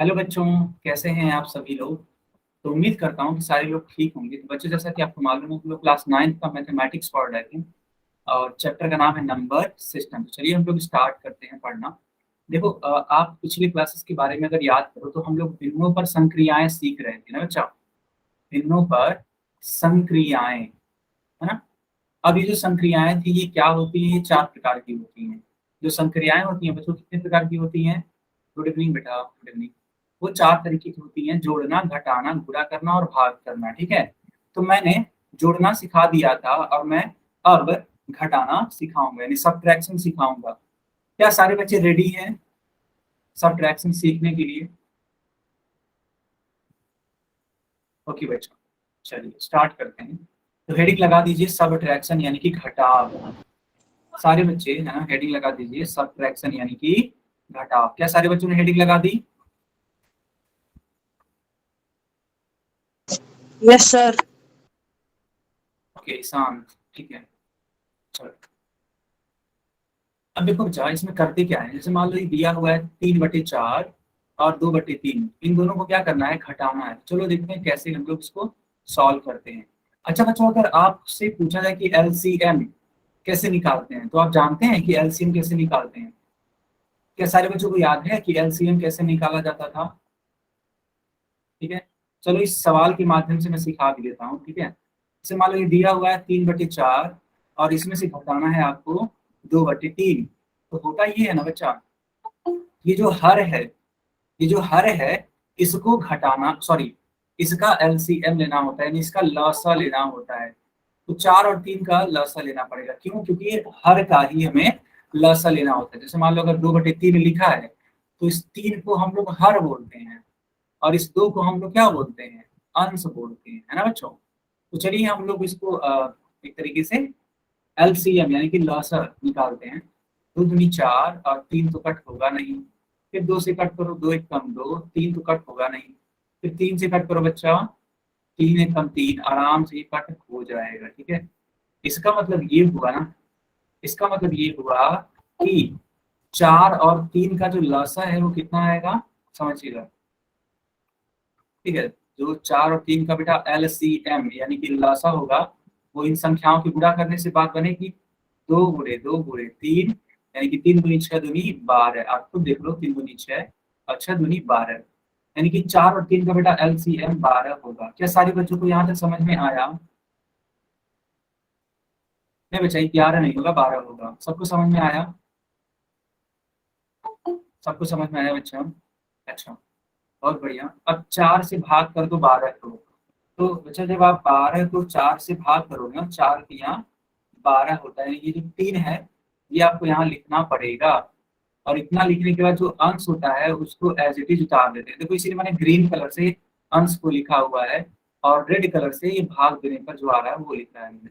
Hello बच्चों, कैसे हैं आप सभी लोग। तो उम्मीद करता हूँ कि सारे लोग ठीक होंगे। तो बच्चों, जैसा कि आपको मालूम है कि लोग क्लास 9 का मैथमेटिक्स पढ़ रहे थे और चैप्टर का नाम है नंबर सिस्टम। चलिए हम लोग स्टार्ट करते हैं पढ़ना। देखो, आप पिछले क्लासेस के बारे में अगर याद करो तो हम लोग भिन्नों पर संक्रियाएं सीख रहे थे ना बच्चा। भिन्नों पर संक्रियाएं, है ना। अब ये जो संक्रियाएं थी ये क्या होती हैं? ये 4 प्रकार की होती हैं। जो संक्रियाएं होती हैं बच्चों, कितने प्रकार की होती हैं? गुड इवनिंग बेटा, गुड इवनिंग। वो 4 तरीके की होती हैं: जोड़ना, घटाना, गुणा करना और भाग करना। ठीक है। तो मैंने जोड़ना सिखा दिया था और मैं अब घटाना सिखाऊंगा, यानी सबट्रैक्शन सिखाऊंगा। क्या सारे बच्चे रेडी हैं सबट्रैक्शन सीखने के लिए? ओके बच्चों, चलिए स्टार्ट करते हैं। तो हेडिंग लगा दीजिए सबट्रैक्शन यानी कि घटाव। सारे बच्चे है ना, हेडिंग लगा दीजिए सबट्रैक्शन यानी कि घटाव। क्या सारे बच्चों ने हेडिंग लगा दी? Yes sir. ओके, शांत। ठीक है, चलो। अब देखो बच्चा, इसमें करते क्या है। जैसे मान लो ये दिया हुआ है 3/4 और 2/3, इन दोनों को क्या करना है? घटाना है। चलो देखते हैं कैसे हम लोग इसको सॉल्व करते हैं। अच्छा बच्चों, अगर आपसे पूछा जाए कि एलसीएम कैसे निकालते हैं, तो आप जानते हैं कि एलसीएम कैसे निकालते हैं? क्या सारे बच्चों को याद है कि एलसीएम कैसे निकाला जाता था? ठीक है, चलो इस सवाल के माध्यम से मैं सिखा भी देता हूँ। ठीक है, जैसे मान लो ये दिया हुआ है 3/4 और इसमें से घटाना है आपको 2/3। तो होता ये है ना बच्चा, ये जो हर है, ये जो हर है, इसको घटाना, सॉरी, इसका एलसीएम लेना होता है, यानी इसका लसा लेना होता है। तो 4 और 3 का लसा लेना पड़ेगा। क्यों? क्योंकि हर का ही हमें लसा लेना होता है। जैसे मान लो अगर 2/3 लिखा है तो इस 3 को हम लोग हर बोलते हैं और इस 2 को हम लोग क्या बोलते हैं? अंश बोलते हैं, है ना बच्चों। तो चलिए हम लोग इसको एक तरीके से एलसीएम यानी कि लसा निकालते हैं। 2 दूनी 4 और 3 तो कट होगा नहीं। फिर 2 से कट करो, 2 एक कम 2, 3 तो कट होगा नहीं। फिर 3 से कट करो बच्चा, 3 एक कम 3, आराम से ये कट हो जाएगा। ठीक है, इसका मतलब ये हुआ ना, इसका मतलब ये हुआ कि 4 और 3 का जो लसा है वो कितना आएगा, समझिएगा। ठीक है, जो 4 और 3 का बेटा एलसीएम यानी कि लसा होगा, वो इन संख्याओं की गुणा करने से बात बनेगी। 2 गुणे 2 गुणे 3, यानी कि 3 दूनी 6 दूनी 12। आप खुद देख लो, 3 दूनी 6 और 6 दूनी 12, यानी कि 4 और 3 का बेटा एलसीएम 12 होगा। क्या सारे बच्चों को यहाँ तक समझ में आया? नहीं बच्चा, 11 नहीं होगा, 12 होगा। सबको समझ में आया? सबको समझ में आया बच्चा? अच्छा, बहुत बढ़िया। अब 4 से भाग कर दो 12 को। तो बच्चा जब आप 12 को 4 से भाग करोगे ना, 4 के यहाँ 12 होता है, ये जो 3 है ये आपको यहाँ लिखना पड़ेगा। और इतना लिखने के बाद जो अंश होता है उसको एज इट इज उतार देते हैं। देखो इसीलिए मैंने ग्रीन कलर से अंश को लिखा हुआ है और रेड कलर से ये भाग देने पर जो आ रहा है वो लिख रहा है मैंने।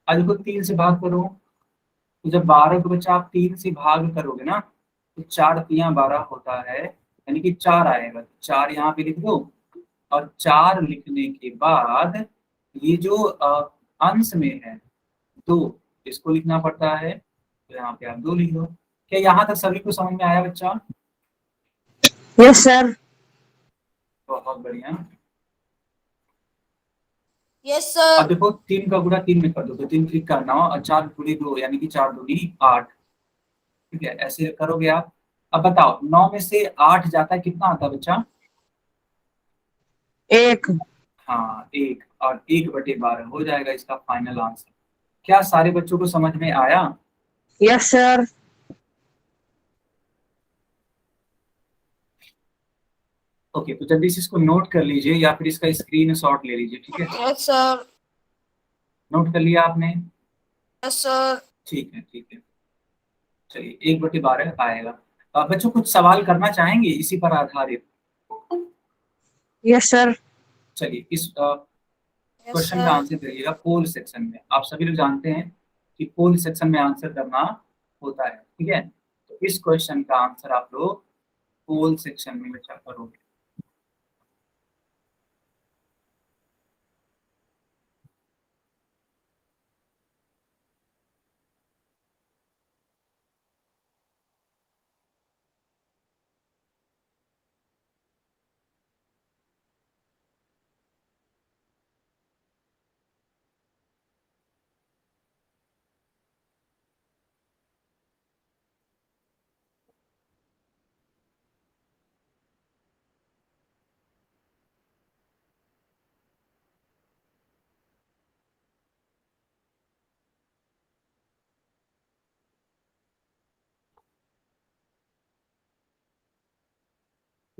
आज देखो 3 से भाग करो, तो जब 12 को बच्चा आप 3 से भाग करोगे ना, तो 4 3 12 होता है, यानी कि 4 आएगा। 4 यहाँ पे लिख दो और 4 लिखने के बाद ये जो अंश में है 2, इसको लिखना पड़ता है। तो यहाँ पे आप 2 लिख दो। क्या यहाँ तक सभी को समझ में आया बच्चा? Yes sir. बहुत बढ़िया। यस अब सर। देखो 3 का गुणा 3 में कर दो, तो 3 3 का 9 और 4 दूनी 2, यानी कि 4 दूनी 8। ठीक है, ऐसे करोगे आप। अब बताओ 9 में से 8 जाता है, कितना आता है बच्चा? एक। हाँ, 1, और 1/12 हो जाएगा इसका फाइनल आंसर। क्या सारे बच्चों को समझ में आया? Yes sir. ओके, तो जल्दी से इसको नोट कर लीजिए या फिर इसका स्क्रीन शॉट ले लीजिए। ठीक है, यस सर। नोट कर लिया आपने? Yes sir. ठीक है, ठीक है। चलिए 1/12 आएगा। बच्चों कुछ सवाल करना चाहेंगे इसी पर आधारित? Yes sir. चलिए इस यस क्वेश्चन का सर। आंसर करिएगा पोल सेक्शन में। आप सभी लोग जानते हैं कि पोल सेक्शन में आंसर करना होता है। ठीक है, तो इस क्वेश्चन का आंसर आप लोग पोल सेक्शन में बच्चा करोगे।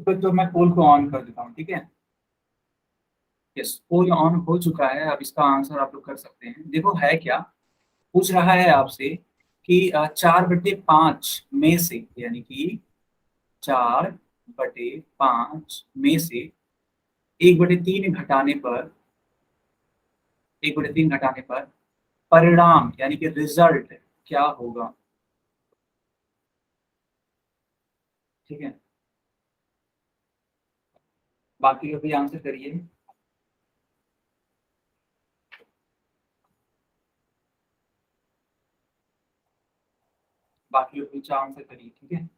तो मैं पोल को ऑन कर देता हूँ, ठीक है। यस, पोल ऑन हो चुका है। अब इसका आंसर आप लोग कर सकते हैं। देखो है क्या, पूछ रहा है आपसे कि 4/5 में से, यानी कि 4/5 में से 1/3 घटाने पर, 1/3 घटाने पर परिणाम यानी कि रिजल्ट क्या होगा, ठीक है। बाकी लोग भी आंसर करिए। बाकी लोग भी आंसर करिए, ठीक है।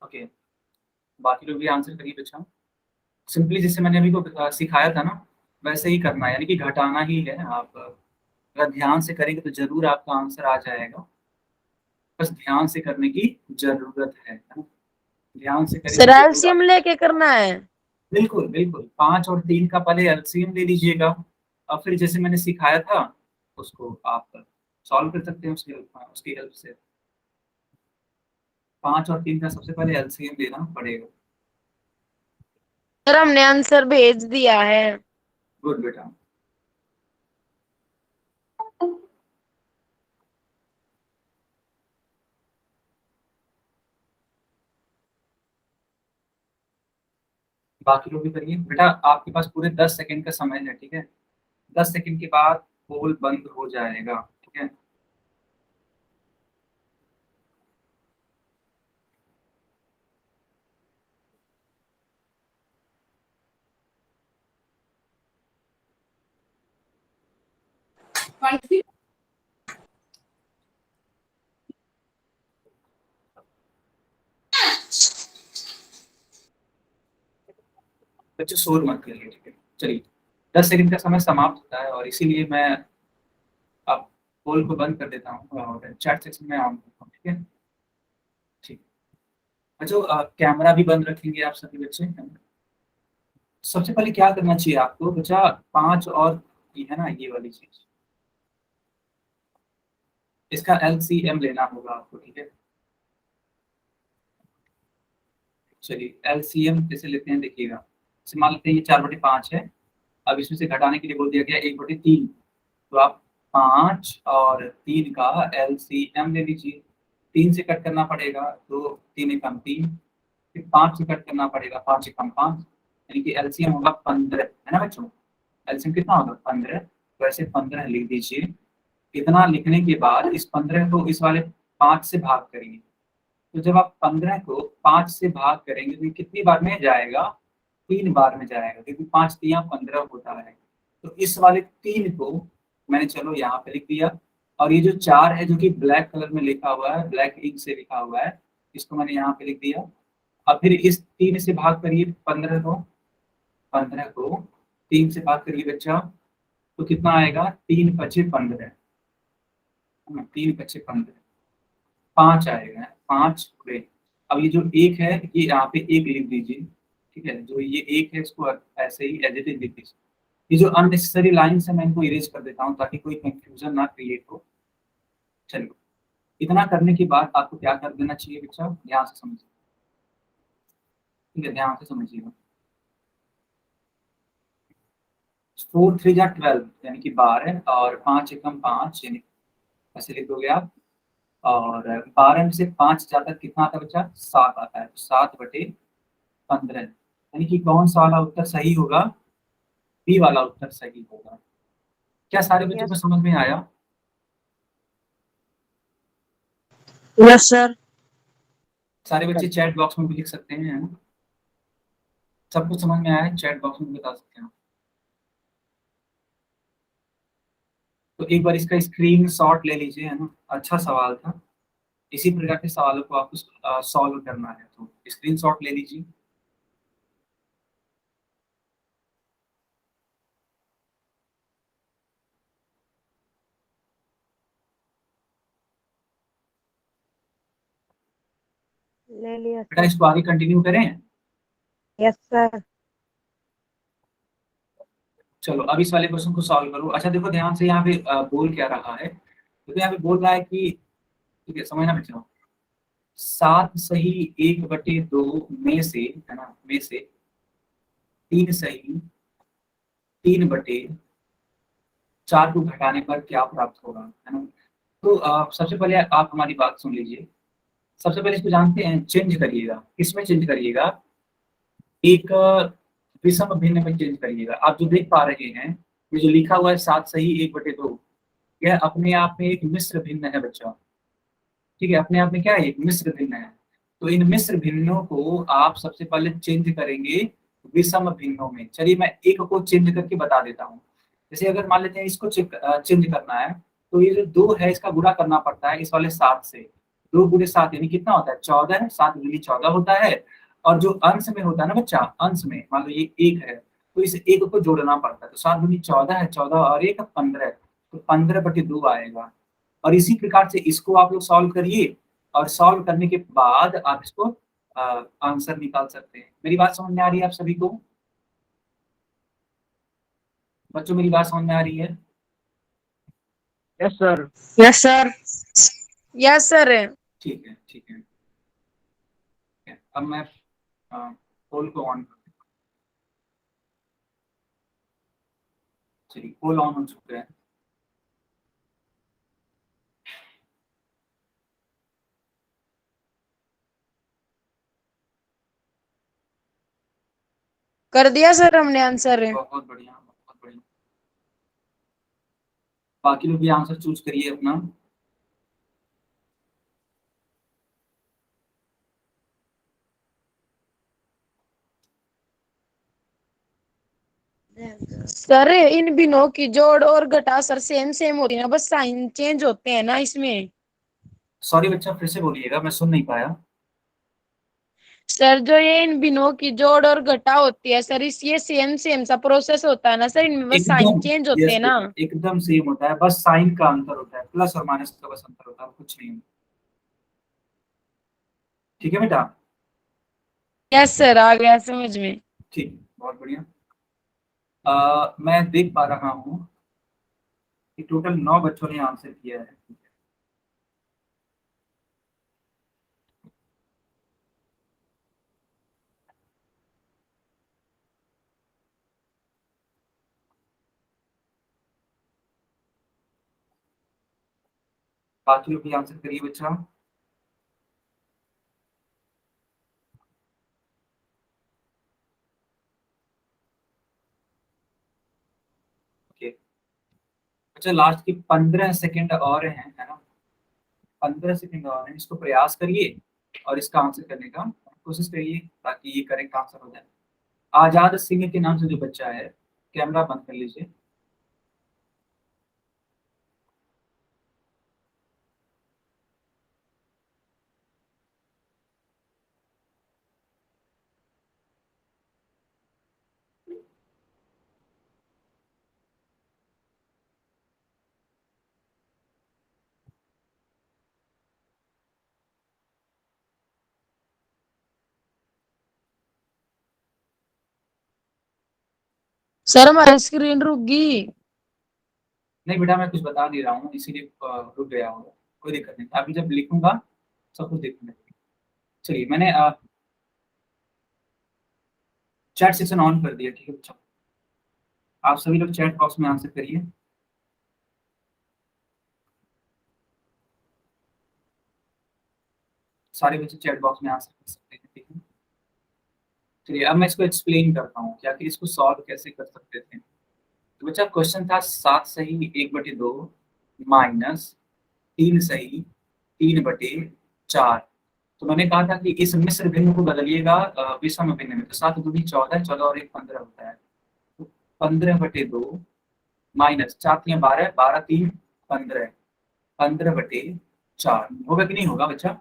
ओके, बाकी लोग भी आंसर करिए बच्चा। सिंपली जैसे मैंने अभी को सिखाया था ना, वैसे ही करना है, यानी कि घटाना ही है। आप अगर ध्यान से करेंगे तो जरूर आपका आंसर आ जाएगा। बस ध्यान से करने की जरूरत है ना? ध्यान से करेंगे सर तो जरूर एलसीएम आप। लेके करना है। बिल्कुल बिल्कुल, 5 और 3 का पहले एलसीएम ले लीजिएगा, और फिर जैसे मैंने सिखाया था उसको आप सॉल्व कर सकते हैं उसकी हेल्प से। 5 और 3 का सबसे पहले एलसीएम लेना पड़ेगा। सर हमने आंसर भेज दिया है। गुड बेटा। बाकी लोग भी करिए बेटा, आपके पास पूरे 10 सेकंड का समय है, ठीक है। 10 सेकंड के बाद पोल बंद हो जाएगा, ठीक है। बच्चे शोर मत करिए, ठीक है। चलिए, 10 सेकंड का समय समाप्त होता है, और इसीलिए मैं अब पोल को बंद कर देता हूँ और चैट सेक्शन में ऑन करता हूँ, ठीक है। ठीक। बच्चों कैमरा भी बंद रखेंगे आप सभी बच्चे। सबसे पहले क्या करना चाहिए आपको बच्चा, 5 और ये है ना, ये वाली चीज, इसका एलसीएम लेना होगा आपको, ठीक है। चलिए एलसीएम कैसे लेते हैं देखिएगा। जैसे मान लेते हैं ये 4/5 है। अब इसमें से घटाने के लिए बोल दिया गया 1/3, तो आप 5 और 3 का एलसीएम ले लीजिए। 3 से कट करना पड़ेगा तो 3 एकम 3, फिर 5 से कट करना पड़ेगा, 5 एकम 5, यानी कि एलसीएम होगा 15, है ना बच्चों। एलसीएम कितना होगा 15, तो ऐसे 15 लिख दीजिए। इतना लिखने के बाद इस 15 को इस वाले 5 से भाग करिए। तो जब आप 15 को 5 से भाग करेंगे तो ये कितनी बार में जाएगा, 3 बार में जाएगा, क्योंकि 5 3 15 होता है। तो इस वाले 3 को मैंने चलो यहाँ पे लिख दिया, और ये जो 4 है जो कि ब्लैक कलर में लिखा हुआ है, ब्लैक इंक से लिखा हुआ है, इसको मैंने यहाँ पे लिख दिया। अब फिर इस 3 से भाग करिए 15 को, 3 से भाग करिए बच्चा, तो कितना आएगा, 3 × 5 = 15, 3 × 5 = 15, 5 आएगा, 5 पूरे। अब ये जो एक है ये यहाँ पे एक लिख दीजिए, ठीक है। जो ये एक है इसको ऐसे ही एज इट इज लिख दीजिए। ये जो अननेसेसरी लाइन है मैं इनको इरेज कर देता हूँ ताकि कोई कंफ्यूजन ना क्रिएट हो। चलिए, इतना करने के बाद आपको क्या कर देना चाहिए बच्चा, ध्यान से समझिए, ठीक है, ध्यान से समझिएगा। 4 3 = 12, यानी कि 12, और 5 एकम 5, यानी ऐसे लिख दोगे आप। और 12 में से 5 जाता है कितना आता है बच्चा, 7 आता है, 7/15, यानी कि कौन सा वाला उत्तर सही होगा, बी वाला उत्तर सही होगा। क्या सारे बच्चों को यस। समझ में आया? Yes sir. सारे बच्चे चैट बॉक्स में भी लिख सकते हैं, है ना? सबको समझ में आया है, चैट बॉक्स में बता सकते हैं। तो एक बार इसका स्क्रीन शॉट ले लीजिए, है ना, अच्छा सवाल था। इसी प्रकार के सवालों को आपको सॉल्व करना है, तो स्क्रीनशॉट ले लीजिए। ले लिया बेटा सर। इसको आगे कंटिन्यू करें। Yes sir. चलो अब इस वाले क्वेश्चन को सॉल्व करो। अच्छा देखो ध्यान से, यहाँ पे बोल क्या रहा है, तो यहाँ पे बोल रहा है कि, ठीक है समझना बच्चों, 7 सही 1/2 में से, है ना, में से 3 सही 3/4 को घटाने पर क्या प्राप्त होगा, है ना। तो सबसे पहले आप हमारी बात सुन लीजिए। सबसे पहले इसको जानते हैं, चेंज करिएगा, किसमें चेंज करिएगा, एक विषम भिन्न में चेंज करिएगा। आप जो देख पा रहे हैं, ये जो लिखा हुआ है 7 सही 1/2, यह अपने आप में एक मिश्र भिन्न है बच्चा। ठीक है, अपने आप में क्या है, एक मिश्र भिन्न है। तो इन मिश्र भिन्नों को आप सबसे पहले चेंज करेंगे विषम भिन्नों में। चलिए मैं एक को चेंज करके बता देता हूँ। जैसे अगर मान लेते हैं इसको चेंज करना है, तो ये जो 2 है इसका गुणा करना पड़ता है इस वाले 7 से। 2 × 7 यानी कितना होता है, 14। 7 × 14 होता है। और जो अंश में होता है ना बच्चा, अंश में मान लो ये 1 है, तो इस 1 को जोड़ना पड़ता है। तो 7 × 14 है, 14 और 1 15, तो 15/2 आएगा। और इसी प्रकार से इसको आप लोग सॉल्व करिए, और सॉल्व करने के बाद आप इसको आंसर निकाल सकते हैं। मेरी बात समझ में आ रही है आप सभी को बच्चों, मेरी बात समझ में आ रही है? Yes sir. Yes sir. Yes sir. ठीक है ठीक है। अब मैं पोल को ऑन कर, चलिए पोल ऑन हो चुका है। कर दिया सर हमने आंसर। बहुत बढ़िया बहुत बढ़िया। बाकी लोग भी आंसर चूज करिए अपना। सर इन बिनों की जोड़ और घटा सर सेम सेम होती है ना, बस साइन चेंज होते हैं ना इसमें। सॉरी बच्चा, फिर से बोलिएगा, मैं सुन नहीं पाया। सर जो ये इन बिनों की जोड़ और घटा होती है सर, इस ये सेम सेम सा प्रोसेस होता है ना सर, इनमें बस साइन एकदम, चेंज होते यस हैं ना। बेटा एकदम सेम होता है, बस साइन का अंतर होता है, प्लस और माइनस का बस अंतर होता है, कुछ नहीं। ठीक है बेटा। यस सर, आ गया समझ में। ठीक, बहुत बढ़िया। मैं देख पा रहा हूँ कि टोटल 9 बच्चों ने आंसर किया है। बाकी लोग भी आंसर करिए बच्चा। ओके, अच्छा लास्ट की 15 सेकंड और हैं, है ना। 15 सेकंड और हैं, इसको प्रयास करिए और इसका आंसर करने का कोशिश करिए, ताकि ये करेक्ट आंसर हो जाए। आजाद सिंह के नाम से जो बच्चा है, कैमरा बंद कर लीजिए। सर हमारी स्क्रीन रुक गई। नहीं बेटा, मैं कुछ बता नहीं रहा हूँ, इसीलिए रुक गया होगा। कोई दिक्कत नहीं, अभी जब लिखूंगा सब कुछ देखूंगा। चलिए मैंने चैट सेक्शन ऑन कर दिया, ठीक है बच्चों। आप सभी लोग चैट बॉक्स में आंसर करिए। सारे बच्चे चैट बॉक्स में आंसर कर सकते हैं, ठीक है। चलिए अब मैं इसको एक्सप्लेन करता हूँ कि आखिर इसको सॉल्व कैसे कर सकते थे। तो बच्चा क्वेश्चन था 7 सही 1/2 माइनस 3 सही 3/4। तो मैंने कहा था कि इस मिश्र भिन्न को बदलिएगा विषम भिन्न में। तो 7 × 2 = 14, 14 और 1 15 होता है। तो 15/2 माइनस 4 × 3 = 12, 12 3 15, 15/4 4 होगा कि नहीं होगा बच्चा?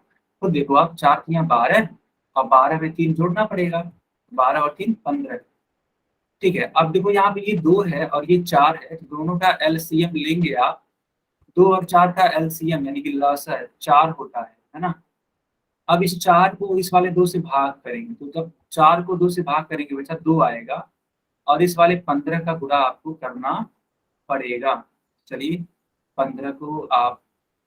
खुद देखो आप, 4 3 12 और 12 में 3 जोड़ना पड़ेगा, 12 और 3 15। ठीक है, अब देखो यहाँ पे ये 2 है और ये 4 है, तो दोनों का एलसीएम लेंगे आप। 2 और 4 का एलसीएम यानी कि लसा 4 होता है ना। अब इस 4 को इस वाले 2 से भाग करेंगे, तो जब 4 को 2 से भाग करेंगे बच्चा 2 आएगा, और इस वाले 15 का गुणा आपको करना पड़ेगा। चलिए 15 को आप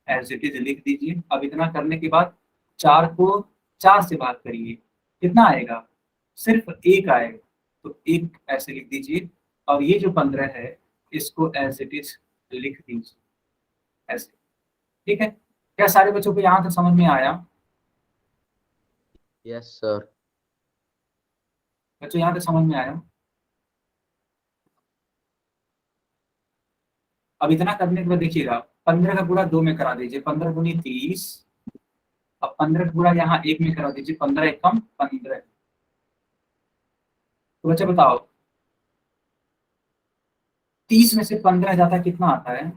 एज इट इज लिख दीजिए। अब इतना करने के बाद 4 को 4 से भाग करिए, कितना आएगा? सिर्फ 1 आएगा, तो 1 ऐसे लिख दीजिए। और ये जो 15 है इसको एज इट इज लिख दीजिए ऐसे। ठीक है, क्या सारे बच्चों को यहाँ तक समझ में आया? Yes sir. बच्चों यहाँ तक समझ में आया? अब इतना करने के बाद देखिएगा, 15 का गुणा 2 में करा दीजिए, 15 दूनी 30। अब 15 का गुणा यहाँ 1 में करा दीजिए, 15 एकम 15। तो बच्चे बताओ 30 में से 15 जाता है कितना आता है?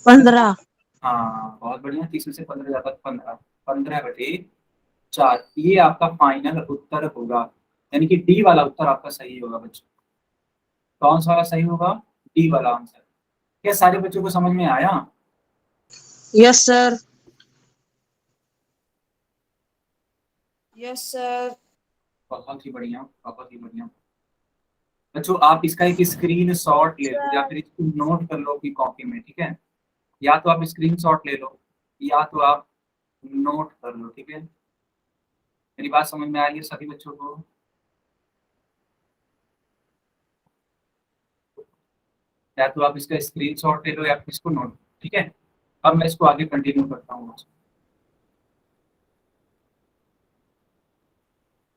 15। हाँ बहुत बढ़िया, 30 में से 15 जाता है 15। 15/4 ये आपका फाइनल उत्तर होगा, यानी कि डी वाला उत्तर आपका सही होगा बच्चों। कौन सा वाला सही होगा? डी वाला आंसर। क्या सारे बच्चों को समझ में आया? Yes sir. Yes sir. बहुत ही बढ़िया, बहुत ही बढ़िया। बच्चों आप इसका एक स्क्रीन शॉट ले लो या फिर इसको नोट कर लो अपनी कॉपी में, ठीक है? या तो आप स्क्रीन शॉट ले लो या तो आप नोट कर लो, ठीक है? मेरी बात समझ में आ रही है सभी बच्चों को? या तो आप इसका स्क्रीन शॉट ले लो या फिर इसको नोट, ठीक है? अब मैं इसको आगे कंटिन्यू करता हूँ।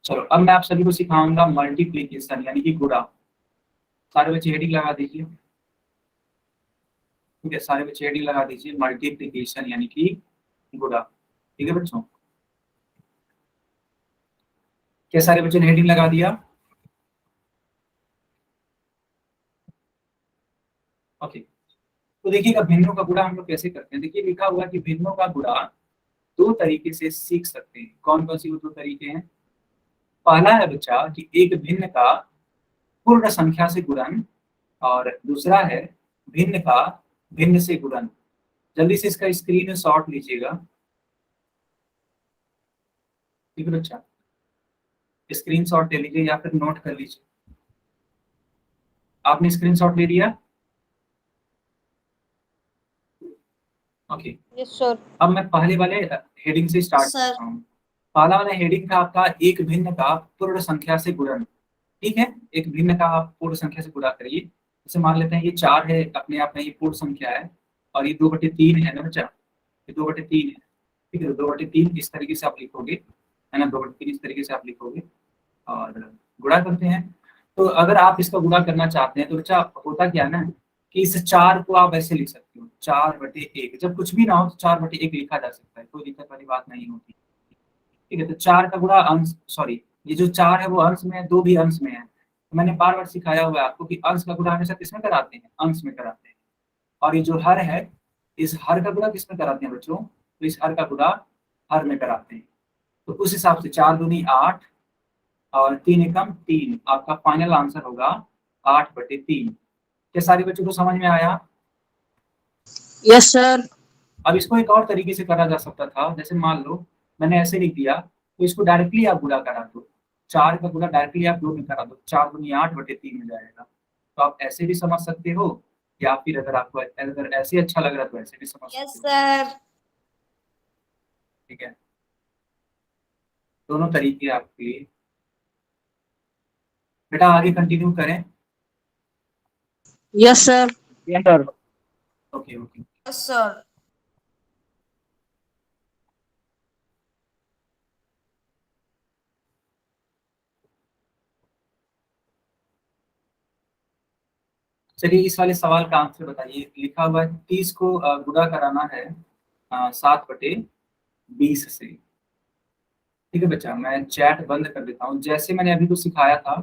चलो अब मैं आप सभी को सिखाऊंगा मल्टीप्लीकेशन यानी कि गुणा। सारे बच्चे हेडिंग लगा दीजिए, ठीक है? सारे बच्चे हेडिंग लगा दीजिए मल्टीप्लीकेशन यानी कि गुणा। ठीक है बच्चों, क्या सारे बच्चों ने हेडिंग लगा दिया? ओके, तो देखिएगा भिन्नों का गुणा हम लोग कैसे करते हैं। देखिए लिखा हुआ कि भिन्नों का गुणा 2 तरीके से सीख सकते हैं। कौन कौन सी वो 2 तरीके हैं? पहला है बच्चा कि एक भिन्न का पूर्ण संख्या से गुणन, और दूसरा है भिन्न का भिन्न से गुणन। जल्दी से इसका स्क्रीन शॉट लीजिएगा, ठीक है बच्चा? स्क्रीन शॉट ले लीजिए या फिर नोट कर लीजिए। आपने स्क्रीन शॉट ले लिया? Okay, yes sir. अब मैं पहले वाले हेडिंग से स्टार्ट करता हूँ। पहला वाला हेडिंग था आपका एक भिन्न का पूर्ण संख्या से गुणन। ठीक है, एक भिन्न का आप पूर्ण संख्या से गुणा करिए। जैसे मान लेते हैं ये 4 है, अपने आप में ये पूर्ण संख्या है, और ये 2/3 है ना बच्चा, ये 2/3 है। ठीक है, तो 2/3 इस तरीके से आप लिखोगे, है ना, 2/3 इस तरीके से आप लिखोगे और गुणा करते हैं। तो अगर आप इसका गुणा करना चाहते हैं तो बच्चा होता क्या है ना कि इस 4 को आप ऐसे लिख सकते हो 4/1। जब कुछ भी ना हो तो 4/1 लिखा जा सकता है, कोई दिक्कत वाली बात नहीं होती। ठीक है, तो 4 का गुणा अंश, सॉरी ये जो 4 है वो अंश में है, 2 भी अंश में है। तो मैंने बार बार सिखाया हुआ है आपको कि अंश का गुणा हमेशा किसमें कराते हैं? अंश में कराते हैं। और ये जो हर है, इस हर का गुणा किसमें कराते हैं बच्चों? तो इस हर का गुणा हर में कराते हैं। तो उस हिसाब से 4 दूनी 8 और 3 एकम 3, आपका फाइनल आंसर होगा 8/3। क्या सारे बच्चों को समझ में आया? Yes sir. अब इसको एक और तरीके से करा जा सकता था, जैसे मान लो मैंने ऐसे लिख दिया, तो इसको डायरेक्टली आप गुणा करा दो। 4 का गुणा डायरेक्टली आप 2 में करा दो, 4 दूनी 8/3 में जाएगा। तो आप ऐसे भी समझ सकते हो, या फिर अगर आपको अगर ऐसे अच्छा लग रहा है तो ऐसे भी समझ यस सकते हो। सर। ठीक है, दोनों तरीके आपके लिए। बेटा आगे कंटिन्यू करें। Yes sir. Yes sir. Okay okay, yes sir. चलिए इस वाले सवाल का आंसर बताइए। लिखा हुआ है 30 को गुणा कराना है 7/20 से। ठीक है बच्चा, मैं चैट बंद कर देता हूँ। जैसे मैंने अभी को सिखाया था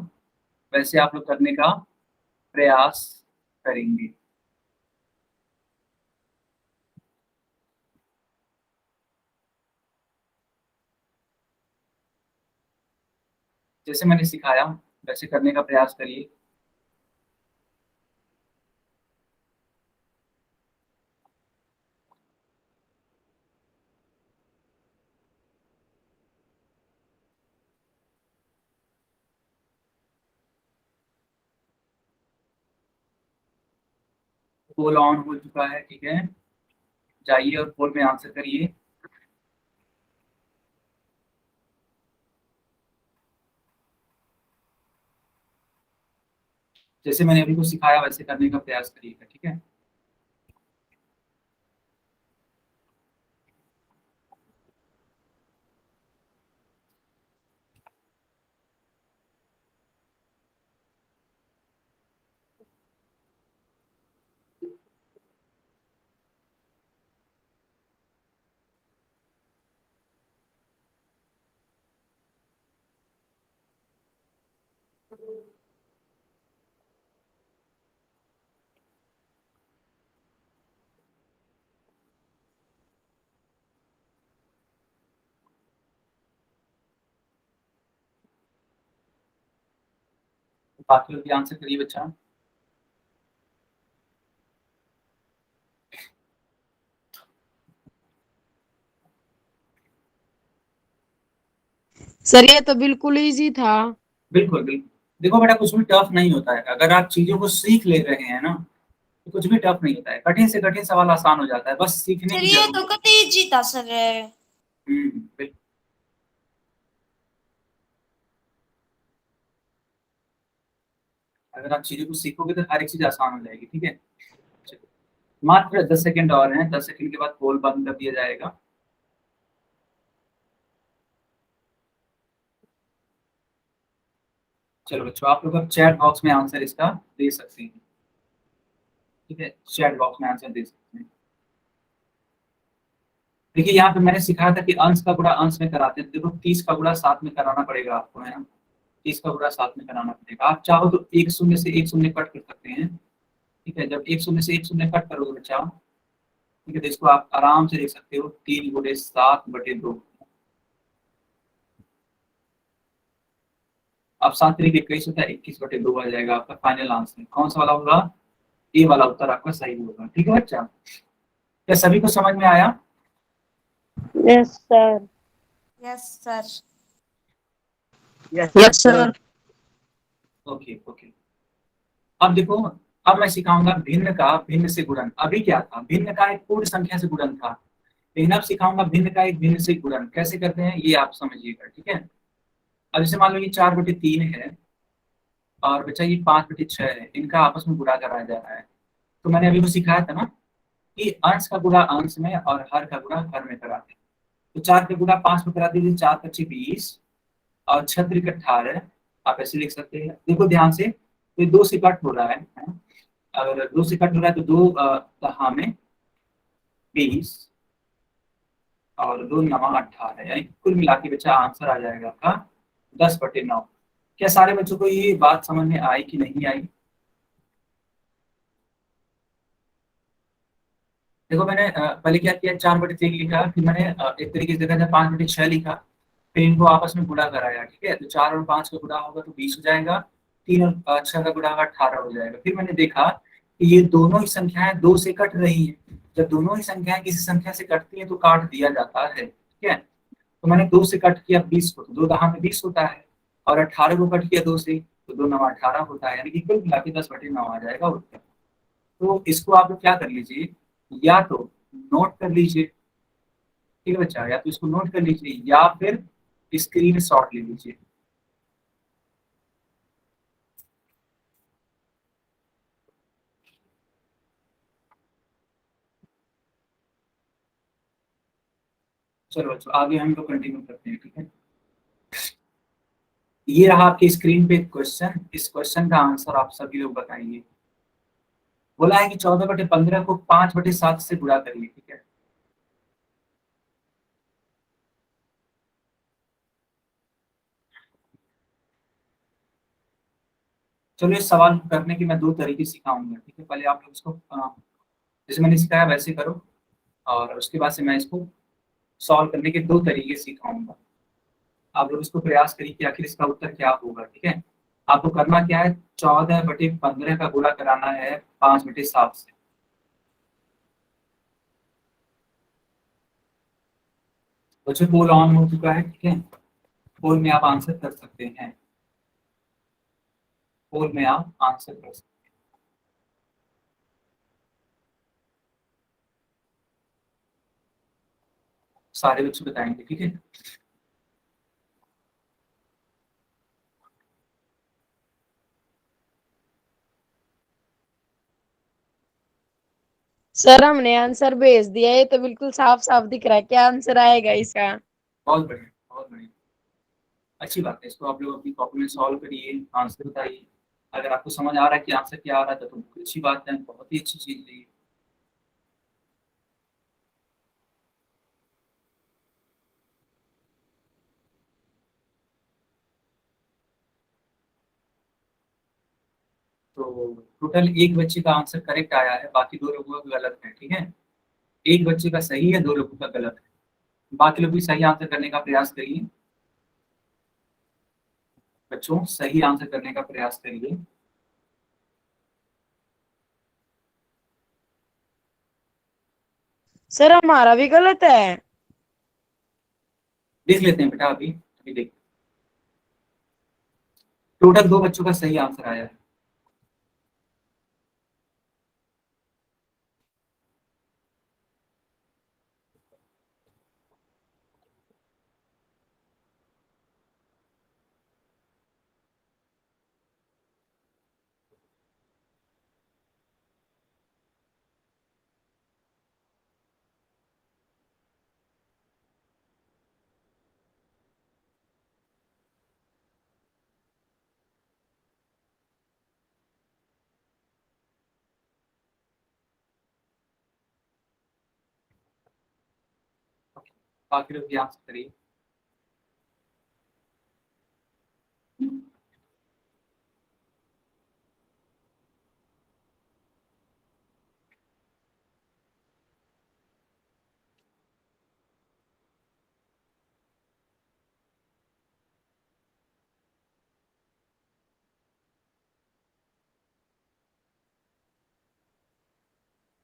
वैसे आप लोग करने का प्रयास करेंगे। जैसे मैंने सिखाया वैसे करने का प्रयास करिए। पोल ऑन हो चुका है, ठीक है, जाइए और पोल में आंसर करिए। जैसे मैंने अभी को सिखाया वैसे करने का प्रयास करिएगा, ठीक है। बाकी लोग भी आंसर करिए बच्चा। सर ये तो बिल्कुल इजी था। बिल्कुल बिल्कुल, देखो बेटा कुछ भी टफ नहीं होता है, अगर आप चीजों को सीख ले रहे हैं ना तो कुछ भी टफ नहीं होता है, कठिन से कठिन सवाल आसान हो जाता है, बस सीखने सर की ये जरूरत तो है। कतई इजी था सर। बिल्कुल। अगर आप चीजों को सीखोगे तो हर एक चीज आसान हो जाएगी, ठीक है। चलो, मात्र 10 सेकंड और हैं, 10 सेकंड के बाद पोल बंद कर दिया जाएगा। चलो बच्चों, आप लोग अब चैट बॉक्स में आंसर इसका दे सकते हैं, ठीक है, चैट बॉक्स में आंसर दे सकते हैं। देखिए यहाँ पे मैंने सिखाया था कि अंश का गुणा अंश में कराते हैं, देखो 30 का गुणा 7 में कराना पड़ेगा आपको, है ना, 30 का गुणा 7 में कराना पड़ेगा। आप चाहो तो एक शून्य से एक शून्य कट कर सकते हैं, ठीक है, जब एक शून्य से एक शून्य कट करोगे बच्चा, ठीक है, तो इसको आप आराम से देख सकते हो 3 × 7/2। अब 7×21 होता है, 21/2 आ जाएगा आपका फाइनल आंसर। कौन सा वाला होगा? ए वाला उत्तर आपका सही होगा, ठीक है बच्चा। क्या सभी को समझ में आया? Yes sir. Yes sir. Yes sir. Okay okay. अब देखो, अब मैं सिखाऊंगा भिन्न का भिन्न से गुणन। अभी क्या था, भिन्न का एक पूर्ण संख्या से गुणन था, लेकिन अब सिखाऊंगा भिन्न का एक भिन्न से गुणन कैसे करते हैं, ये आप समझिएगा, ठीक है। अब जैसे मान लो ये 4/3 है और बच्चा ये 5/6 है, इनका आपस में गुणा कराया जा रहा है। तो मैंने अभी वो सिखाया था ना कि अंश का गुणा अंश में और हर का गुणा हर में कराते हैं। तो 4 का गुणा 5 में करा दीजिए, 4×5 = 20 और 6×18। आप ऐसे लिख सकते हैं, देखो ध्यान से, तो 2 से कट हो रहा है, अगर 2 से कट हो रहा है तो 2 दहा में 20 और 2×9 = 18, यानी कुल मिला के बच्चा आंसर आ जाएगा आपका 10/9। क्या सारे बच्चों को ये बात समझ में आई कि नहीं आई? देखो मैंने पहले क्या किया, 4/3 लिखा, फिर मैंने एक तरीके से देखा जाए 5/6 लिखा, फिर इनको आपस में गुणा कराया, ठीक है, तो 4 और 5 का गुणा होगा तो 20 हो जाएगा, 3 और 6 का गुणा होगा 18 हो जाएगा। फिर मैंने देखा कि ये दोनों ही संख्याएं 2 से कट रही हैं, जब दोनों ही संख्याएं किसी संख्या से कटती हैं तो काट दिया जाता है, ठीक है। तो मैंने 2 से कट किया 20 को, तो 2 दहा में 20 होता है, और 18 को कट किया 2 से, तो 2×9 = 18 होता है, यानी कि कुल मिला के 10/9 आ जाएगा उत्तर। तो इसको आप लोग क्या कर लीजिए, या तो नोट कर लीजिए, ठीक है बच्चा, या तो इसको नोट कर लीजिए या फिर स्क्रीन शॉट ले लीजिए। चलो बच्चों आगे हम लोग कंटिन्यू करते हैं, ठीक है। ये रहा आपकी स्क्रीन पे क्वेश्चन, इस क्वेश्चन का आंसर आप सभी लोग बताइए। बोला है कि 14/15 को 5/7 से गुणा करिए, ठीक है। चलो इस सवाल को करने के मैं 2 तरीके सिखाऊंगा, ठीक है। पहले आप लोग इसको जैसे मैंने सिखाया वैसे करो, और उसके बाद से मैं इसको सॉल्व करने के 2 तरीके सिखाऊंगा। आप लोग इसको प्रयास करिए कि आखिर इसका उत्तर क्या होगा। ठीक है, आपको करना क्या है, 14/15 का गुणा कराना है 5/7 से। बच्चों पोल ऑन हो चुका है। ठीक है, पोल में आप आंसर कर सकते हैं, पोल में आप आंसर कर सकते हैं। सारे बच्चे बताएंगे। ठीक है, सर हमने आंसर भेज दिया है, तो बिल्कुल साफ साफ दिख रहा है क्या आंसर आएगा इसका। बहुत बढ़िया, बहुत बढ़िया, अच्छी बात है। इसको आप लोग अपनी कॉपी में सॉल्व करिए, आंसर बताइए। अगर आपको समझ आ रहा है कि आंसर क्या आ रहा है तो बहुत अच्छी बात है, बहुत ही अच्छी चीज है ये। तो टोटल एक बच्चे का आंसर करेक्ट आया है, बाकी दो लोगों का गलत है। ठीक है, एक बच्चे का सही है, दो लोगों का गलत है। बाकी लोग भी सही आंसर करने का प्रयास करिए। बच्चों सही आंसर करने का प्रयास करिए। सर हमारा भी गलत है। देख लेते हैं बेटा, अभी अभी देख। टोटल दो बच्चों का सही आंसर आया है। बाकी लोग भी आंसर करिए।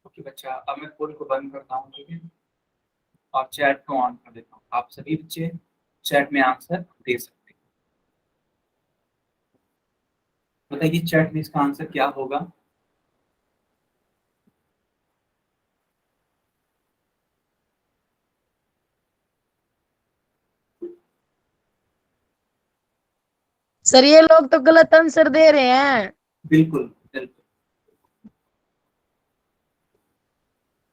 ओके बच्चा, अब मैं पोल को बंद करता हूँ। ठीक है, और चैट को ऑन कर देता हूँ। आप सभी बच्चे चैट में आंसर दे सकते हैं। बताइए चैट में इसका आंसर क्या होगा। सर ये लोग तो गलत आंसर दे रहे हैं। बिल्कुल बिल्कुल,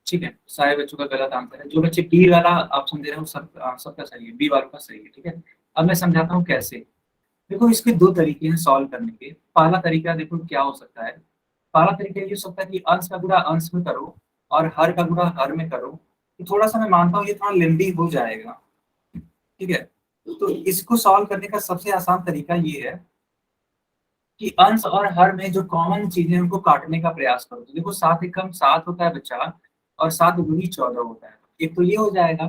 ठीक है, सारे बच्चों का गलत आंसर है। जो बच्चे बी वाला ऑप्शन दे रहे हैं वो सबका सही है, बी वालों का सही है। ठीक है, अब मैं समझाता हूँ कैसे। देखो इसके दो तरीके हैं सॉल्व करने के। पहला तरीका देखो क्या हो सकता है। पहला तरीका ये हो सकता है कि अंश का गुणा अंश में करो और हर का गुणा हर में करो। तो थोड़ा सा मैं मानता हूँ ये थोड़ा लेंदी हो जाएगा। ठीक है, तो इसको सॉल्व करने का सबसे आसान तरीका ये है कि अंश और हर में जो कॉमन चीजें हैं उनको काटने का प्रयास करो। तो देखो 7 एकम 7 होता है बच्चा, और 7 दूनी 14 होता है। एक तो ये हो जाएगा।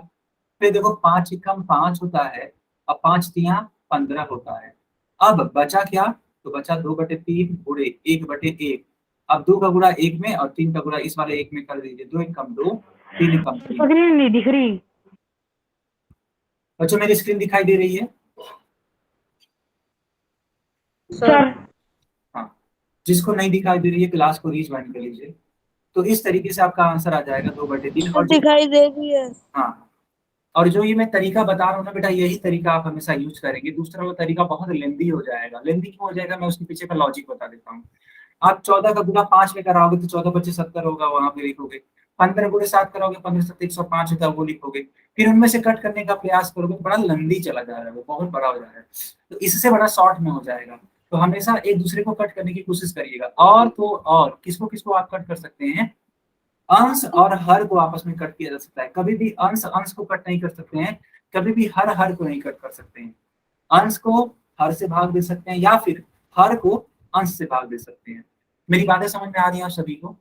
फिर देखो 5 एकम 5 होता है, और 5 तियां 15 होता है। अब बचा क्या, तो बचा 2/3 गुणे 1/1। अब 2 का गुणा 1 में और 3 का गुणा इस वाले 1 में कर दीजिए। 2 एकम 2, 3 एकम 3। स्क्रीन नहीं दिख रही। बच्चों मेरी स्क्रीन दिखाई दे रही है। सर हाँ, जिसको नहीं दिखाई दे रही है क्लास को रीच ज्वाइन कर लीजिए। तो इस तरीके से आपका आंसर आ जाएगा 2/3। और जो दिखाई दे रही है। हाँ, और जो ये मैं तरीका बता रहा हूँ ना बेटा, यही तरीका आप हमेशा यूज करेंगे। दूसरा वो तरीका बहुत लेंदी हो जाएगा। लेंदी क्यों हो जाएगा, मैं उसके पीछे का लॉजिक बता देता हूँ। आप 14 का गुना 5 में कराओगे तो 14×5 = 70 होगा, वहां पे लिखोगे। 15×7 कराओगे, 15×7 = 105 होता है, वो लिखोगे। फिर उनमें से कट करने का प्रयास करोगे, बड़ा लंबी चला जा रहा है, वो बहुत बड़ा हो जा रहा है। तो इससे बड़ा शॉर्ट में हो जाएगा। तो हमेशा एक दूसरे को कट करने की कोशिश करिएगा। और तो और किसको किसको आप कट कर सकते हैं, अंश और हर को आपस में कट किया जा सकता है। कभी भी अंश अंश को कट नहीं कर सकते हैं, कभी भी हर हर को नहीं कट कर सकते हैं। अंश को हर से भाग दे सकते हैं, या फिर हर को अंश से भाग दे सकते हैं। मेरी बातें समझ में आ रही हैं आप सभी को?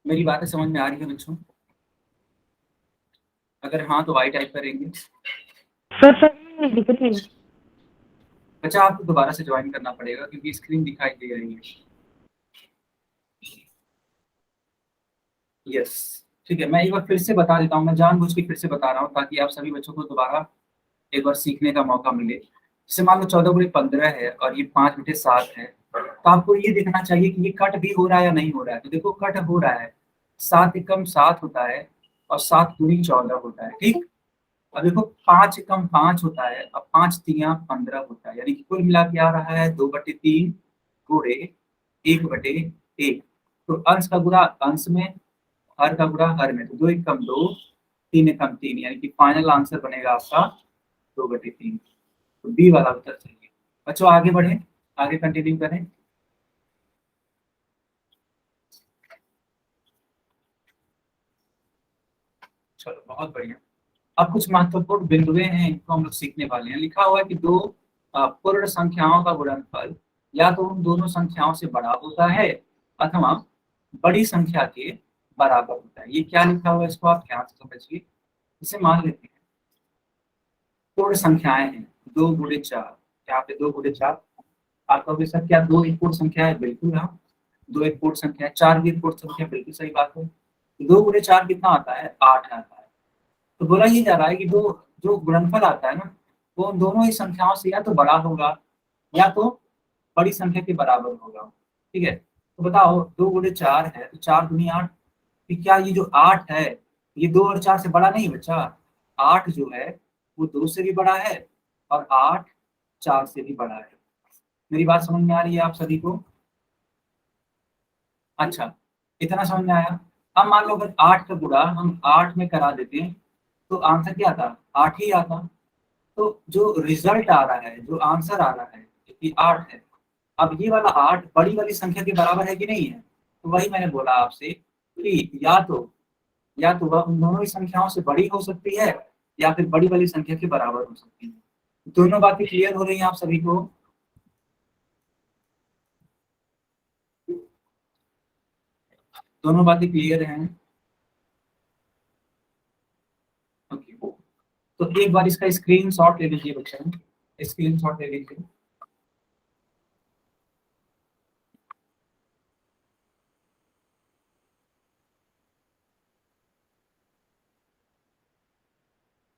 मेरी बातें समझ में आ रही है बच्चों? अगर हाँ तो वाई टाइप करेंगे। सर दिख रही है। अच्छा आपको दोबारा से ज्वाइन करना पड़ेगा क्योंकि स्क्रीन दिखाई दे रही है। यस ठीक है, मैं एक बार फिर से बता देता हूँ, मैं जानबूझ के फिर से बता रहा हूँ ताकि आप सभी बच्चों को दोबारा एक बार सीखने का मौका मिले। जैसे मान लो 14 × 15 है और ये 5/7 है, तो आपको ये देखना चाहिए कि ये कट भी हो रहा है या नहीं हो रहा है। तो देखो कट हो रहा है, 7 × 7 होता है और 7×14 होता है, ठीक। अब देखो 5 × 5 होता है और 5×3 = 15 होता है, यानी कि कुल मिला के आ रहा है 2/3 गुणे 1/1। तो अंश का गुणा अंश में, हर का गुणा हर में, तो 2 × 1 = 2, 3 × 1 = 3, यानी कि फाइनल आंसर बनेगा आपका 2/3। तो बी वाला उत्तर चाहिए। बच्चों आगे बढ़े, आगे कंटिन्यू करें। चलो बहुत बढ़िया। अब कुछ महत्वपूर्ण बिंदुएं हैं, इनको हम लोग सीखने वाले हैं। लिखा हुआ है कि दो पूर्ण संख्याओं का गुणनफल या तो उन दोनों संख्याओं से बड़ा होता है अथवा बड़ी संख्या के बराबर होता है। ये क्या लिखा हुआ है इसको आप ध्यान से समझिए। इसे मान लेते हैं पूर्ण संख्याएं हैं 2×4, यहाँ पे 2×4। आप कहोगे सर क्या 2 एक पूर्ण संख्या है? बिल्कुल हाँ, 2 एक पूर्ण संख्या है। 4 भी एक पूर्ण संख्या, बिल्कुल सही बात है। 2×4 कितना आता है? 8 आता है। तो बोला ये जा रहा है कि दो जो गुणनफल आता है ना, वो उन दोनों ही संख्याओं से या तो बड़ा होगा या तो बड़ी संख्या के बराबर होगा, ठीक है। तो बताओ 2×4 है तो 4×8, कि क्या ये जो 8 है ये 2 और 4 से बड़ा नहीं बच्चा? 8 जो है वो 2 से भी बड़ा है और 8 4 से भी बड़ा है। मेरी बात समझ में आ रही है आप सभी को? अच्छा इतना समझ में आया। अब मान लो अगर 8 का गुणा हम 8 में करा देते हैं तो आंसर क्या आता? 8 ही आता। तो जो रिजल्ट आ रहा है, जो आंसर आ रहा है कि 8 है। अब ये वाला 8 बड़ी वाली संख्या के बराबर है कि नहीं है? तो वही मैंने बोला आपसे कि या तो वह उन दोनों ही संख्याओं से बड़ी हो सकती है या फिर बड़ी वाली संख्या के बराबर हो सकती है। दोनों बातें क्लियर हो रही हैं आप सभी को? दोनों बातें क्लियर हैं? ओके, तो एक बार इसका स्क्रीनशॉट ले लीजिए बच्चों, स्क्रीनशॉट ले लीजिए।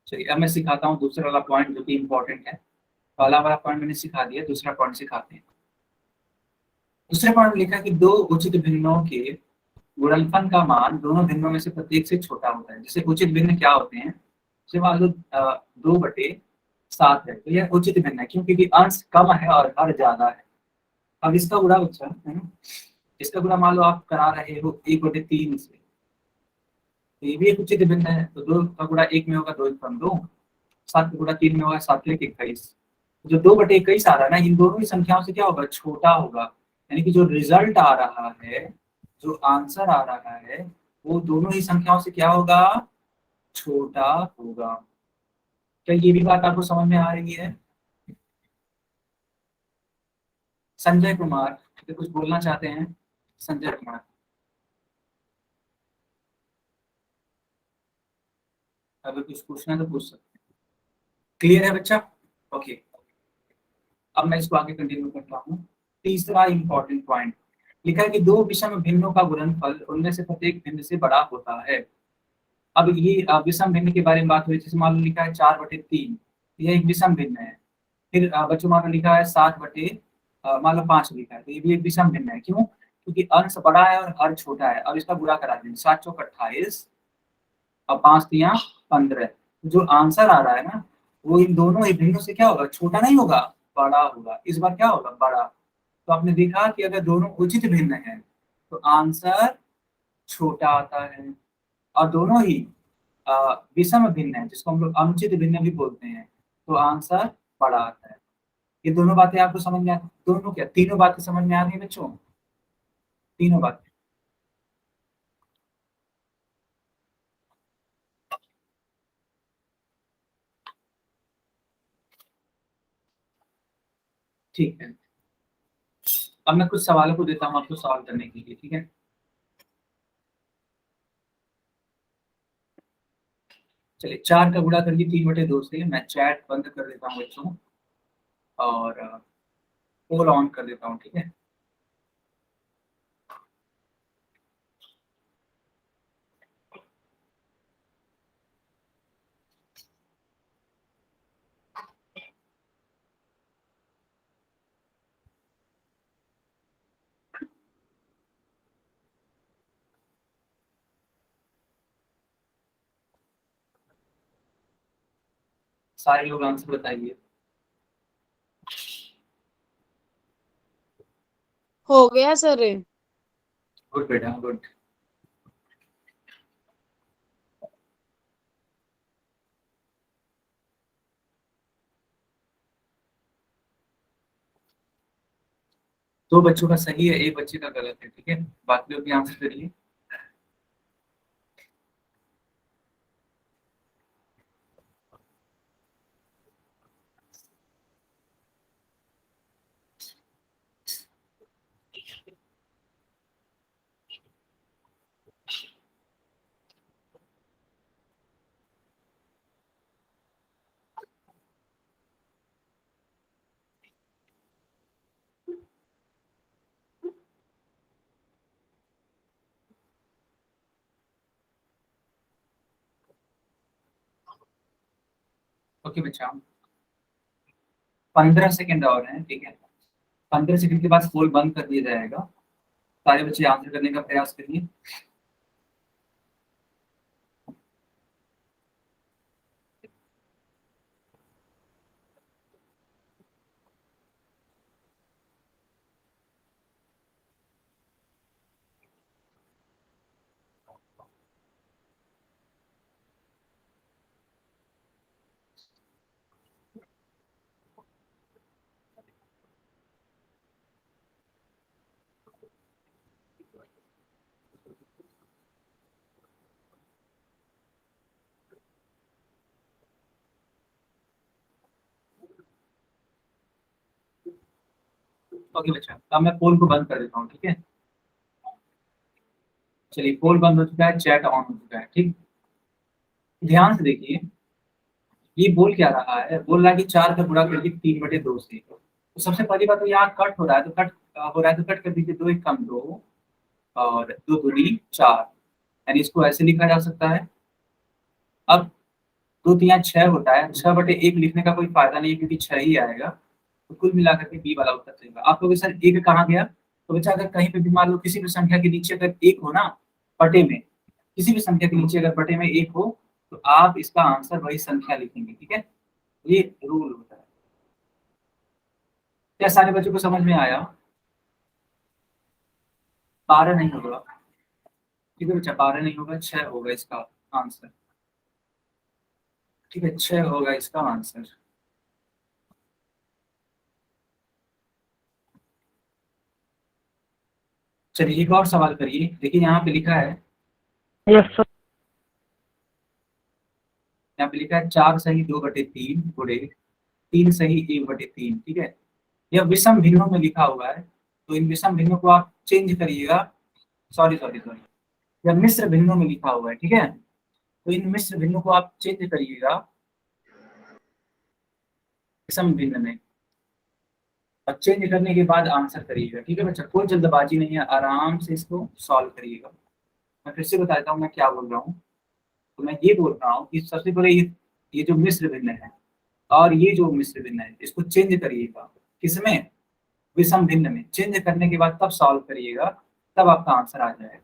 चलिए अब मैं सिखाता हूँ दूसरा वाला पॉइंट जो कि इम्पोर्टेंट है। पहला वाला पॉइंट मैंने सिखा दिया, दूसरा पॉइंट सिखाते हैं। दूसरे पॉइंट में लिखा कि दो उचित भिन्नों के गुणनफल का मान दोनों भिन्नों में से प्रत्येक से छोटा होता है। जैसे उचित भिन्न क्या होते हैं? जैसे मान लो 2/7 है तो यह उचित भिन्न है, क्यों? क्योंकि अंश कम है और हर ज्यादा है। अब इसका गुणा बच्चा है ना, इसका गुणा मान लो आप करा रहे हो 1/3 से, तो ये भी एक उचित भिन्न है। तो 2 का गुणा 1 में होगा 2 × 2, 7 का गुणा 3 में होगा 7×21। जो 2/21 आ रहा है ना, इन दोनों ही संख्याओं से क्या होगा? छोटा होगा। यानी कि जो रिजल्ट आ रहा है, जो आंसर आ रहा है, वो दोनों ही संख्याओं से क्या होगा? छोटा होगा। क्या ये भी बात आपको समझ में आ रही है? संजय कुमार तो कुछ बोलना चाहते हैं? संजय कुमार अगर कुछ पूछना है तो पूछ सकते हैं। क्लियर है बच्चा? ओके, अब मैं इसको आगे कंटिन्यू करता हूँ। तीसरा इंपॉर्टेंट पॉइंट लिखा है कि दो विषम भिन्नों का गुणनफल उनमें से प्रत्येक भिन्न से बड़ा होता है। अब ये विषम भिन्न के बारे में बात हुई। जैसे मान लो लिखा है 4/3, यह एक विषम भिन्न है। फिर बच्चों मान लो लिखा है 7/5 लिखा है, तो ये भी एक विषम भिन्न है। क्यों? क्योंकि अंश बड़ा है और हर छोटा है। अब इसका गुणा करा देंगे, 7×4 = 28 और 5×3 = 15। जो आंसर आ रहा है ना, वो इन दोनों ही भिन्नों से क्या होगा? छोटा नहीं होगा, बड़ा होगा। इस बार क्या होगा? बड़ा। तो आपने देखा कि अगर दोनों उचित भिन्न है तो आंसर छोटा आता है, और दोनों ही विषम भिन्न है जिसको हम लोग अनुचित भिन्न भी बोलते हैं, तो आंसर बड़ा आता है। ये दोनों बातें आपको समझ में आती? दोनों क्या, तीनों बातें समझ में आ रही है बच्चों? तीनों बातें ठीक है। अब मैं कुछ सवालों को देता हूँ आपको सॉल्व करने के लिए, ठीक है। चलिए 4 का गुणा करके 3/2 से मैं चैट बंद कर देता हूँ बच्चों और पोल ऑन कर देता हूँ, ठीक है। सारे लोग आंसर बताइए। हो गया सर। गुड बेटा गुड। दो बच्चों का सही है, एक बच्चे का गलत है, ठीक है। बाकी लोग भी आंसर करिए। ओके बच्चा, 15 सेकेंड और हैं, ठीक है। 15 सेकेंड के बाद पोल बंद कर दिया जाएगा। सारे बच्चे आंसर करने का प्रयास करिए। ओके बच्चा, अब मैं पोल को बंद कर देता हूँ, ठीक है। चलिए पोल बंद हो चुका है, चैट ऑन हो चुका है, ठीक। ध्यान से देखिए, ये बोल क्या रहा है, बोल रहा है कि 4 का गुणा करके 3/2 से। तो सबसे पहली बात तो यहाँ कट हो रहा है, तो कट हो रहा है तो कट कर दीजिए, 2 1 कम 2 और 2 दूनी 4, यानी इसको ऐसे लिखा जा सकता है। अब 2 3 6 होता है, 6/1 लिखने का कोई फायदा नहीं है क्योंकि 6 ही आएगा, तो कुल मिलाकर के बी वाला उत्तर देगा। आप लोग सर एक कहाँ गया, तो बच्चा अगर कहीं पे भी मान लो किसी भी संख्या के नीचे अगर 1 हो ना बटे में, किसी भी संख्या के नीचे अगर बटे में 1 हो तो आप इसका आंसर वही संख्या लिखेंगे, ठीक है। ये रूल होता है। क्या सारे बच्चों को समझ में आया? 12 नहीं होगा, ठीक है बच्चा, 12 नहीं होगा, 6 होगा इसका आंसर, ठीक है, 6 होगा इसका आंसर। चलिए एक और सवाल करिए, देखिए यहाँ पे लिखा है, यस सर। यहाँ पे लिखा है 4 सही 2/3 गुणे 3 सही 1/3, ठीक है। यह विषम भिन्नों में लिखा हुआ है, तो इन विषम भिन्नों को आप चेंज करिएगा। सॉरी सॉरी सॉरी, यह मिश्र भिन्नों में लिखा हुआ है, ठीक है। तो इन मिश्र भिन्नों को आप चेंज करिएगा विषम भिन्न में, और चेंज करने के बाद आंसर करिएगा, ठीक है बच्चा। कोई जल्दबाजी नहीं है, आराम से इसको सॉल्व करिएगा। मैं फिर से बताता हूँ मैं क्या बोल रहा हूँ। तो मैं ये बोल रहा हूँ कि सबसे पहले ये जो मिश्र भिन्न है और ये जो मिश्र भिन्न है, इसको चेंज करिएगा। किसमें? विषम भिन्न में। चेंज करने के बाद तब सॉल्व करिएगा, तब आपका आंसर आ जाएगा।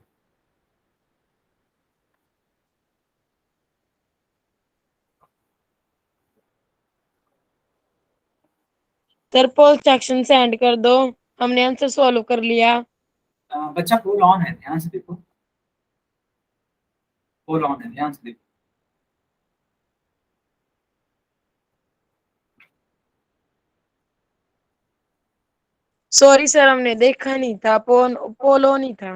सर पोल सेक्शन सेंड कर दो, हमने आंसर सॉल्व कर लिया। बच्चा पोल ऑन है, ध्यान से देखो, पोल ऑन है, ध्यान से देखो। सॉरी सर, हमने देखा नहीं था, पोलो नहीं था।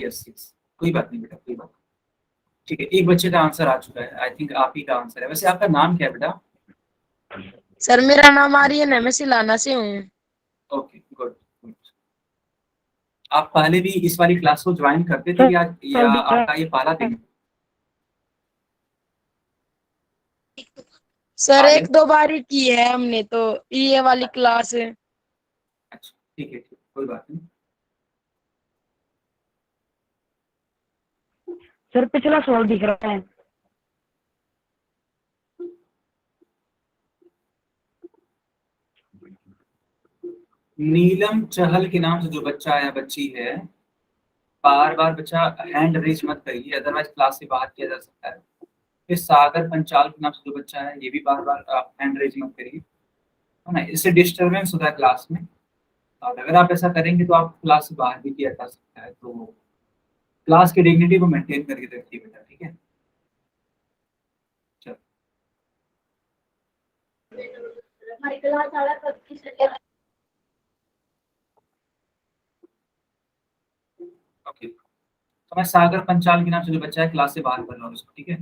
यस यस, कोई बात नहीं बेटा, कोई बात नहीं। ठीक है, एक बच्चे का आंसर आ चुका है, आई थिंक आप ही का आंसर है। वैसे आपका नाम क्या है बेटा? सर मेरा नाम आर्यन है, मैं सिलाना से हूँ। Okay good good. आप पहले भी इस वाली क्लास को ज्वाइन करते थे या आपका ये पहला दिन? सर आगे? एक दो बार ही की है हमने तो, ये वाली क्लास। अच्छा ठीक है, ठीक, कोई बात नहीं। सर पिछला सवाल दिख रहा है। नीलम चहल के नाम से जो बच्चा है, बच्ची है, बार बार बच्चा हैंड रेज मत करिए, अदरवाइज क्लास से बाहर किया जा सकता है। फिर सागर पंचाल के नाम से जो बच्चा है, ये भी बार बार आप हैंड रेज मत करिए, है ना, इससे डिस्टरबेंस होता है क्लास में। और अगर आप ऐसा करेंगे तो आप क्लास से बाहर भी किया जा सकता है। तो क्लास की डिग्निटी को मेंटेन करके रखिए बेटा, ठीक है। चलो ओके, तो मैं सागर पंचाल के नाम से जो बच्चा है क्लास से बाहर कर रहा हूँ उसको, ठीक है,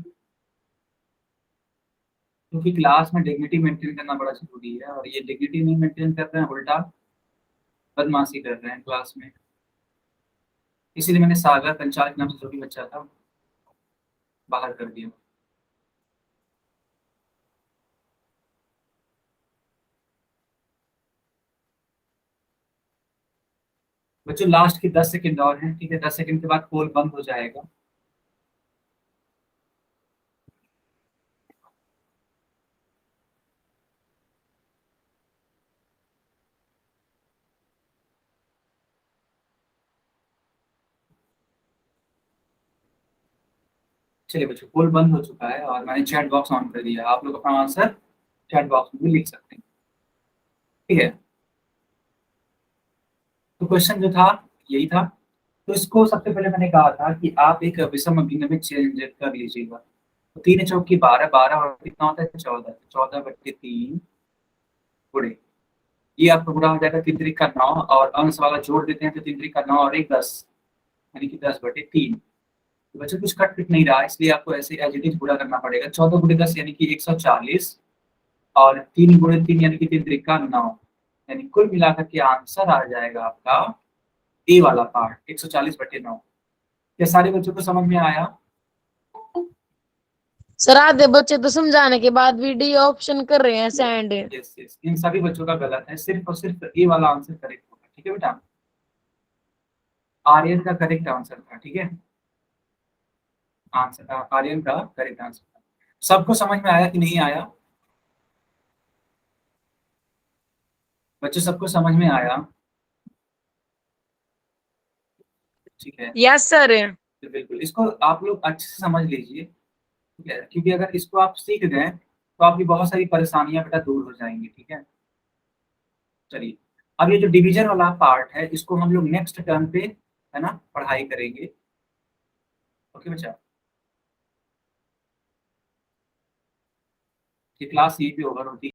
क्योंकि क्लास में डिग्निटी मेंटेन करना बड़ा जरूरी है, और ये डिग्निटी नहीं मेंटेन कर रहे हैं, उल्टा बदमाशी कर रहे हैं क्लास में। इसीलिए मैंने सागर पंचाल के नाम से जो भी बच्चा था बाहर कर दिया। बच्चों लास्ट के 10 सेकंड और हैं, ठीक है, 10 सेकंड के बाद पोल बंद हो जाएगा। चलिए बच्चों, पोल बंद हो चुका है और मैंने चैट बॉक्स ऑन कर दिया, आप लोग अपना आंसर चैट बॉक्स में भी लिख सकते हैं, ठीक है। तो क्वेश्चन जो था यही था। तो इसको सबसे पहले मैंने कहा था कि आप एक विषम भिन्न में चेंज कर लीजिएगा। तो 3 चौकी 12, 12 और कितना होता है 14, 14/3 गुणे, ये आपका गुणा हो जाएगा 3 3 का 9, और अंश वाला जोड़ देते हैं तो 3 3 का 9 और 1 10, यानी कि 10/3। तो बच्चों कुछ कट पिट नहीं रहा, इसलिए आपको ऐसे एज इट इज गुणा करना पड़ेगा। 14 × 10 यानी कि 140, और 3 × 3 यानी कि 3 3 का 9, यानी कुल मिलाकर के आंसर आ जाएगा आपका ए वाला पार्ट 140/9। क्या सारे बच्चों को समझ में आया? सर आधे बच्चे तो समझाने के बाद भी डी ऑप्शन कर रहे हैं सेंड। यस यस, इन सभी बच्चों का गलत है, सिर्फ और सिर्फ ए वाला आंसर करेक्ट होगा, ठीक है बेटा। आर्यन का करेक्ट आंसर था, ठीक है, आंसर आर्यन का करेक्ट आंसर। सबको समझ में आया कि नहीं आया बच्चों, सबको समझ में आया? ठीक है, यस सर। तो बिल्कुल इसको आप लोग अच्छे से समझ लीजिए, ठीक है, क्योंकि अगर इसको आप सीख गए तो आपकी बहुत सारी परेशानियां बेटा दूर हो जाएंगी, ठीक है। चलिए, अब ये जो डिवीजन वाला पार्ट है इसको हम लोग नेक्स्ट टर्म पे, है ना, पढ़ाई करेंगे। ओके बच्चा, ये क्लास यहीं पे ओवर होती है।